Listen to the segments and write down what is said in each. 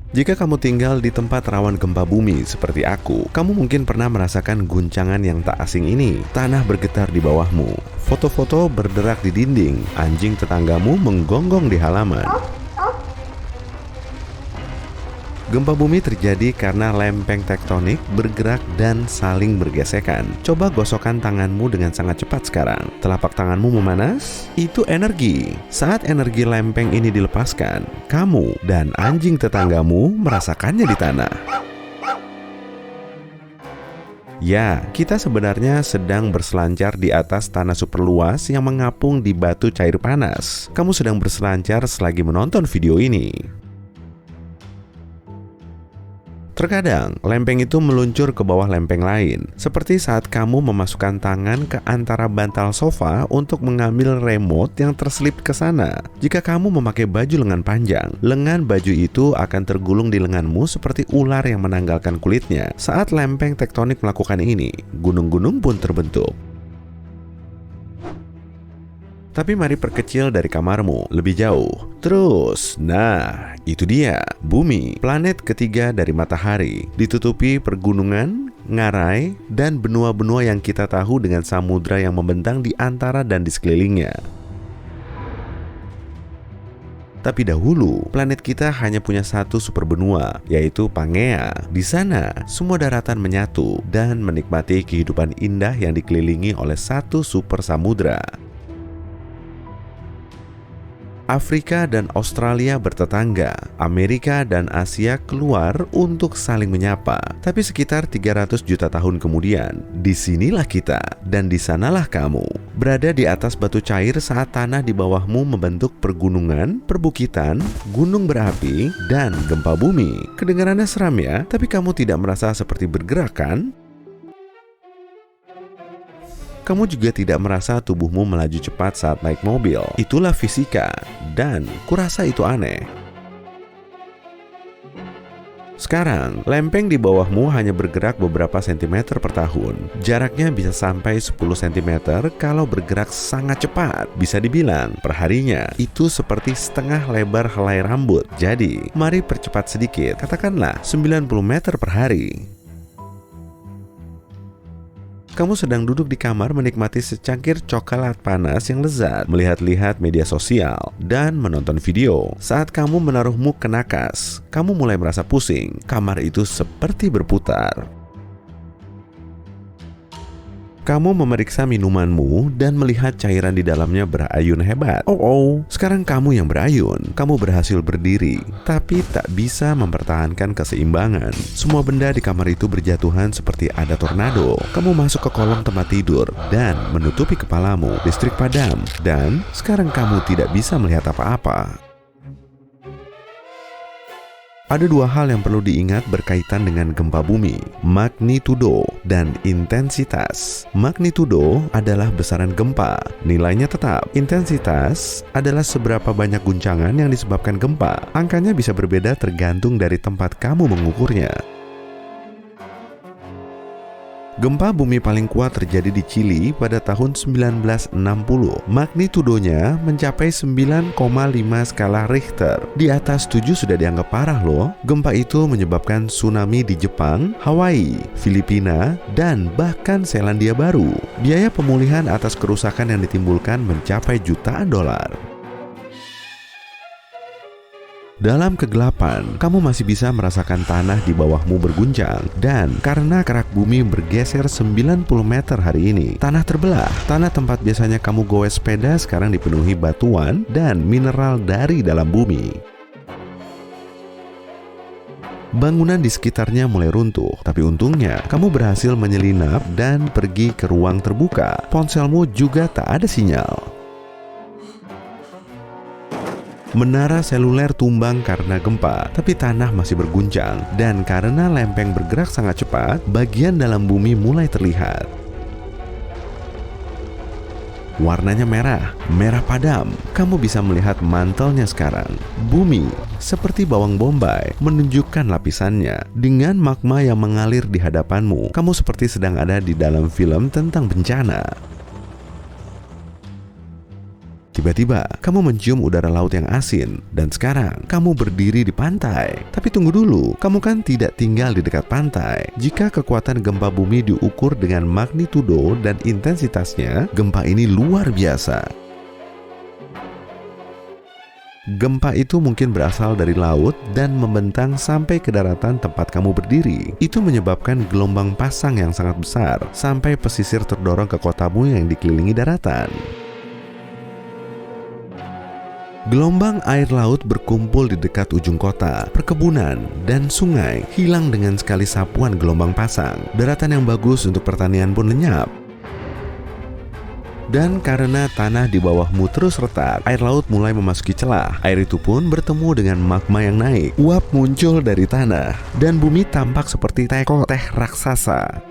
Jika kamu tinggal di tempat rawan gempa bumi seperti aku, kamu mungkin pernah merasakan guncangan yang tak asing ini. Tanah bergetar di bawahmu, foto-foto berderak di dinding, anjing tetanggamu menggonggong di halaman. Gempa bumi terjadi karena lempeng tektonik bergerak dan saling bergesekan. Coba gosokkan tanganmu dengan sangat cepat sekarang. Telapak tanganmu memanas? Itu energi. Saat energi lempeng ini dilepaskan, kamu dan anjing tetanggamu merasakannya di tanah. Ya, kita sebenarnya sedang berselancar di atas tanah super luas yang mengapung di batu cair panas. Kamu sedang berselancar selagi menonton video ini. Terkadang, lempeng itu meluncur ke bawah lempeng lain, seperti saat kamu memasukkan tangan ke antara bantal sofa untuk mengambil remote yang terselip ke sana. Jika kamu memakai baju lengan panjang, lengan baju itu akan tergulung di lenganmu seperti ular yang menanggalkan kulitnya. Saat lempeng tektonik melakukan ini, gunung-gunung pun terbentuk. Tapi mari perkecil dari kamarmu lebih jauh. Terus, nah, itu dia, bumi, planet ketiga dari matahari, ditutupi pergunungan, ngarai, dan benua-benua yang kita tahu dengan samudra yang membentang di antara dan di sekelilingnya. Tapi dahulu, planet kita hanya punya satu superbenua, yaitu Pangea. Di sana, semua daratan menyatu dan menikmati kehidupan indah yang dikelilingi oleh satu super samudra. Afrika dan Australia bertetangga, Amerika dan Asia keluar untuk saling menyapa. Tapi sekitar 300 juta tahun kemudian, disinilah kita dan disanalah kamu. Berada di atas batu cair saat tanah di bawahmu membentuk pergunungan, perbukitan, gunung berapi, dan gempa bumi. Kedengarannya seram ya, tapi kamu tidak merasa seperti bergerak kan? Kamu juga tidak merasa tubuhmu melaju cepat saat naik mobil. Itulah fisika, dan kurasa itu aneh. Sekarang, lempeng di bawahmu hanya bergerak beberapa sentimeter per tahun. Jaraknya bisa sampai 10 cm kalau bergerak sangat cepat. Bisa dibilang, perharinya itu seperti setengah lebar helai rambut. Jadi, mari percepat sedikit, katakanlah 90 meter per hari. Kamu sedang duduk di kamar menikmati secangkir coklat panas yang lezat, melihat-lihat media sosial, dan menonton video. Saat kamu menaruhmu ke nakas, kamu mulai merasa pusing. Kamar itu seperti berputar. Kamu memeriksa minumanmu dan melihat cairan di dalamnya berayun hebat. Sekarang kamu yang berayun. Kamu berhasil berdiri, tapi tak bisa mempertahankan keseimbangan. Semua benda di kamar itu berjatuhan seperti ada tornado. Kamu masuk ke kolong tempat tidur dan menutupi kepalamu. Listrik padam, dan sekarang kamu tidak bisa melihat apa-apa. Ada dua hal yang perlu diingat berkaitan dengan gempa bumi, magnitudo dan intensitas. Magnitudo adalah besaran gempa, nilainya tetap. Intensitas adalah seberapa banyak guncangan yang disebabkan gempa. Angkanya bisa berbeda tergantung dari tempat kamu mengukurnya. Gempa bumi paling kuat terjadi di Chili pada tahun 1960. Magnitudonya mencapai 9,5 skala Richter. Di atas 7 sudah dianggap parah loh. Gempa itu menyebabkan tsunami di Jepang, Hawaii, Filipina, dan bahkan Selandia Baru. Biaya pemulihan atas kerusakan yang ditimbulkan mencapai jutaan dolar. Dalam kegelapan, kamu masih bisa merasakan tanah di bawahmu berguncang. Dan karena kerak bumi bergeser 90 meter hari ini, tanah terbelah. Tanah tempat biasanya kamu goes sepeda sekarang dipenuhi batuan dan mineral dari dalam bumi. Bangunan di sekitarnya mulai runtuh, tapi untungnya kamu berhasil menyelinap dan pergi ke ruang terbuka. Ponselmu juga tak ada sinyal. Menara seluler tumbang karena gempa, tapi tanah masih berguncang. Dan karena lempeng bergerak sangat cepat, bagian dalam bumi mulai terlihat. Warnanya merah, merah padam. Kamu bisa melihat mantelnya sekarang. Bumi, seperti bawang bombay, menunjukkan lapisannya. Dengan magma yang mengalir di hadapanmu, kamu seperti sedang ada di dalam film tentang bencana. Tiba-tiba, kamu mencium udara laut yang asin, dan sekarang kamu berdiri di pantai. Tapi tunggu dulu, kamu kan tidak tinggal di dekat pantai. Jika kekuatan gempa bumi diukur dengan magnitudo dan intensitasnya, gempa ini luar biasa. Gempa itu mungkin berasal dari laut dan membentang sampai ke daratan tempat kamu berdiri. Itu menyebabkan gelombang pasang yang sangat besar, sampai pesisir terdorong ke kotamu yang dikelilingi daratan. Gelombang air laut berkumpul di dekat ujung kota, perkebunan, dan sungai hilang dengan sekali sapuan gelombang pasang. Daratan yang bagus untuk pertanian pun lenyap. Dan karena tanah di bawahmu terus retak, air laut mulai memasuki celah. Air itu pun bertemu dengan magma yang naik. Uap muncul dari tanah, dan bumi tampak seperti teko teh raksasa.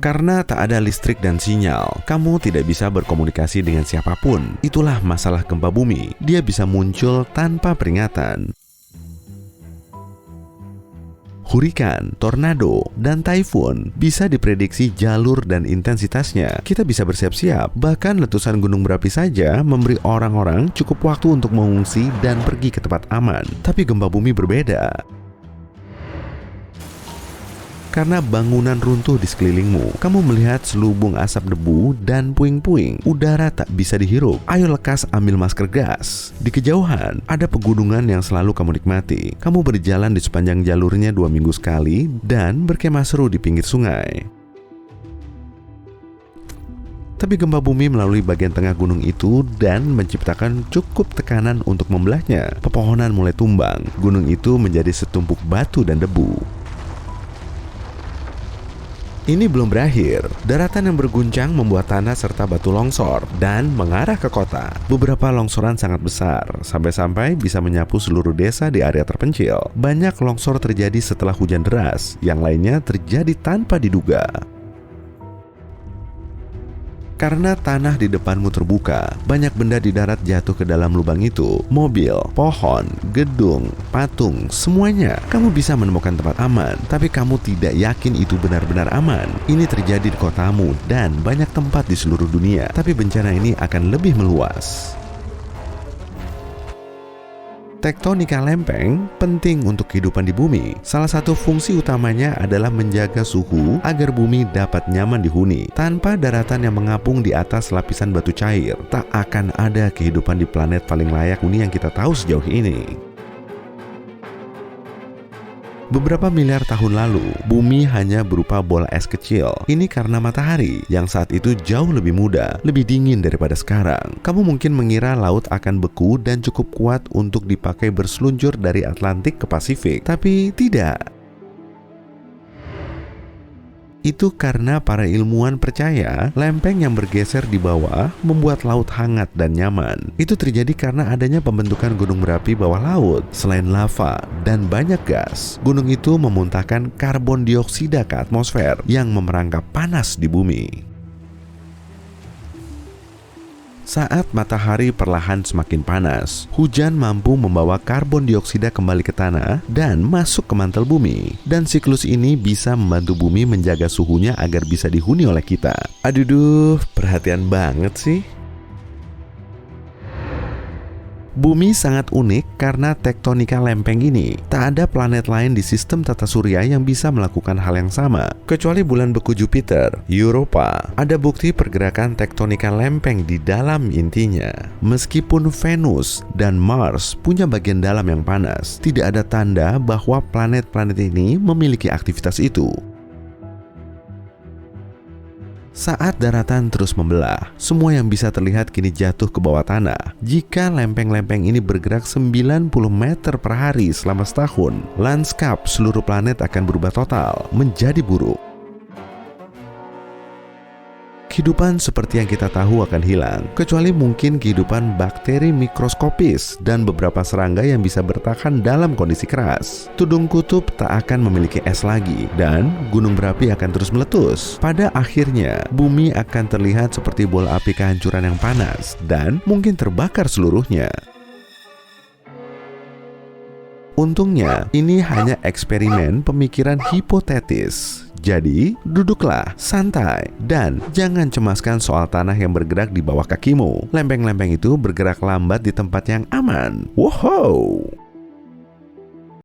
Karena tak ada listrik dan sinyal, kamu tidak bisa berkomunikasi dengan siapapun. Itulah masalah gempa bumi. Dia bisa muncul tanpa peringatan. Hurikan, tornado, dan taifun bisa diprediksi jalur dan intensitasnya. Kita bisa bersiap-siap. Bahkan letusan gunung berapi saja memberi orang-orang cukup waktu untuk mengungsi dan pergi ke tempat aman. Tapi gempa bumi berbeda. Karena bangunan runtuh di sekelilingmu, kamu melihat selubung asap debu dan puing-puing. Udara tak bisa dihirup. Ayo lekas ambil masker gas. Di kejauhan, ada pegunungan yang selalu kamu nikmati. Kamu berjalan di sepanjang jalurnya 2 minggu sekali dan berkemah seru di pinggir sungai. Tapi gempa bumi melalui bagian tengah gunung itu dan menciptakan cukup tekanan untuk membelahnya. Pepohonan mulai tumbang. Gunung itu menjadi setumpuk batu dan debu. Ini belum berakhir. Daratan yang berguncang membuat tanah serta batu longsor dan mengarah ke kota. Beberapa longsoran sangat besar, sampai-sampai bisa menyapu seluruh desa di area terpencil. Banyak longsor terjadi setelah hujan deras, yang lainnya terjadi tanpa diduga. Karena tanah di depanmu terbuka, banyak benda di darat jatuh ke dalam lubang itu. Mobil, pohon, gedung, patung, semuanya. Kamu bisa menemukan tempat aman, tapi kamu tidak yakin itu benar-benar aman. Ini terjadi di kotamu dan banyak tempat di seluruh dunia. Tapi bencana ini akan lebih meluas. Tektonika lempeng penting untuk kehidupan di bumi. Salah satu fungsi utamanya adalah menjaga suhu agar bumi dapat nyaman dihuni. Tanpa daratan yang mengapung di atas lapisan batu cair, tak akan ada kehidupan di planet paling layak huni yang kita tahu sejauh ini. Beberapa miliar tahun lalu, bumi hanya berupa bola es kecil. Ini karena matahari yang saat itu jauh lebih muda, lebih dingin daripada sekarang. Kamu mungkin mengira laut akan beku dan cukup kuat untuk dipakai berseluncur dari Atlantik ke Pasifik, tapi tidak. Itu karena para ilmuwan percaya lempeng yang bergeser di bawah membuat laut hangat dan nyaman. Itu terjadi karena adanya pembentukan gunung berapi bawah laut. Selain lava dan banyak gas, gunung itu memuntahkan karbon dioksida ke atmosfer yang memerangkap panas di bumi. Saat matahari perlahan semakin panas, hujan mampu membawa karbon dioksida kembali ke tanah dan masuk ke mantel bumi. Dan siklus ini bisa membantu bumi menjaga suhunya agar bisa dihuni oleh kita. Aduh, perhatian banget sih. Bumi sangat unik karena tektonika lempeng ini. Tak ada planet lain di sistem tata surya yang bisa melakukan hal yang sama. Kecuali bulan beku Jupiter, Europa. Ada bukti pergerakan tektonika lempeng di dalam intinya. Meskipun Venus dan Mars punya bagian dalam yang panas, tidak ada tanda bahwa planet-planet ini memiliki aktivitas itu. Saat daratan terus membelah, semua yang bisa terlihat kini jatuh ke bawah tanah. Jika lempeng-lempeng ini bergerak 90 meter per hari selama setahun, lanskap seluruh planet akan berubah total, menjadi buruk. Kehidupan seperti yang kita tahu akan hilang, kecuali mungkin kehidupan bakteri mikroskopis dan beberapa serangga yang bisa bertahan dalam kondisi keras. Tudung kutub tak akan memiliki es lagi, dan gunung berapi akan terus meletus. Pada akhirnya, bumi akan terlihat seperti bola api kehancuran yang panas, dan mungkin terbakar seluruhnya. Untungnya, ini hanya eksperimen pemikiran hipotetis. Jadi, duduklah, santai, dan jangan cemaskan soal tanah yang bergerak di bawah kakimu. Lempeng-lempeng itu bergerak lambat di tempat yang aman. Wow!